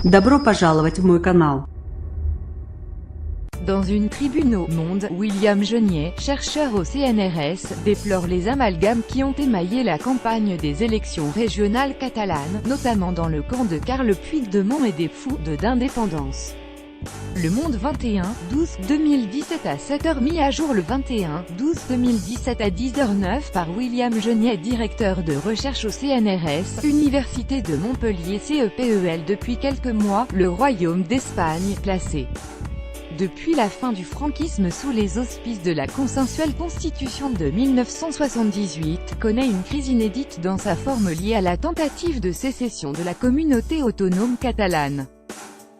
Добро пожаловать в мой канал. Dans une tribune au Monde, William Genier, chercheur au CNRS, déplore les amalgames qui ont émaillé la campagne des élections régionales catalanes, notamment dans le camp de Carles Puigdemont et des fous d'indépendance. Le Monde 21/12/2017 à 7h, mis à jour le 21/12/2017 à 10h09 par William Genier, directeur de recherche au CNRS, Université de Montpellier CEPEL. Depuis quelques mois, le Royaume d'Espagne, classé depuis la fin du franquisme sous les auspices de la consensuelle Constitution de 1978, connaît une crise inédite dans sa forme liée à la tentative de sécession de la communauté autonome catalane.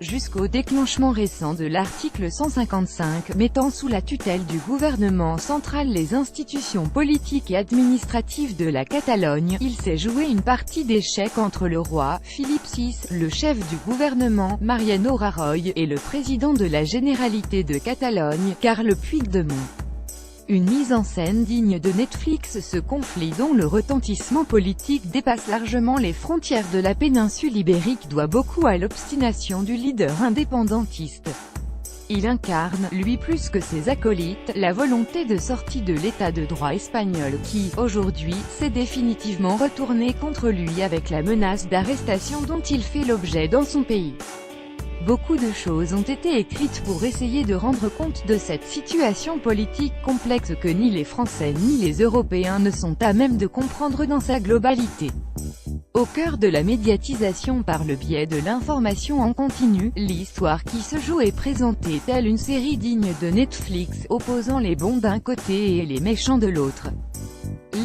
Jusqu'au déclenchement récent de l'article 155, mettant sous la tutelle du gouvernement central les institutions politiques et administratives de la Catalogne, il s'est joué une partie d'échecs entre le roi, Philippe VI, le chef du gouvernement, Mariano Rajoy, et le président de la Généralité de Catalogne, Carles Puigdemont. Une mise en scène digne de Netflix, ce conflit dont le retentissement politique dépasse largement les frontières de la péninsule ibérique doit beaucoup à l'obstination du leader indépendantiste. Il incarne, lui plus que ses acolytes, la volonté de sortie de l'état de droit espagnol qui, aujourd'hui, s'est définitivement retourné contre lui avec la menace d'arrestation dont il fait l'objet dans son pays. Beaucoup de choses ont été écrites pour essayer de rendre compte de cette situation politique complexe que ni les Français ni les Européens ne sont à même de comprendre dans sa globalité. Au cœur de la médiatisation par le biais de l'information en continu, l'histoire qui se joue est présentée telle une série digne de Netflix, opposant les bons d'un côté et les méchants de l'autre.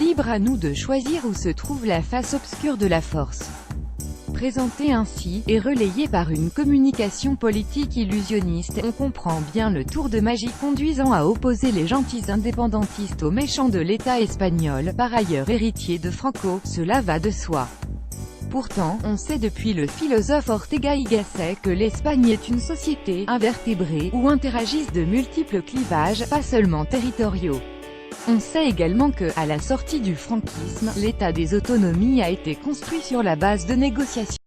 Libre à nous de choisir où se trouve la face obscure de la force. Présenté ainsi, et relayé par une communication politique illusionniste, on comprend bien le tour de magie conduisant à opposer les gentils indépendantistes aux méchants de l'État espagnol, par ailleurs héritier de Franco, cela va de soi. Pourtant, on sait depuis le philosophe Ortega y Gasset que l'Espagne est une société invertébrée, où interagissent de multiples clivages, pas seulement territoriaux. On sait également que, à la sortie du franquisme, l'état des autonomies a été construit sur la base de négociations.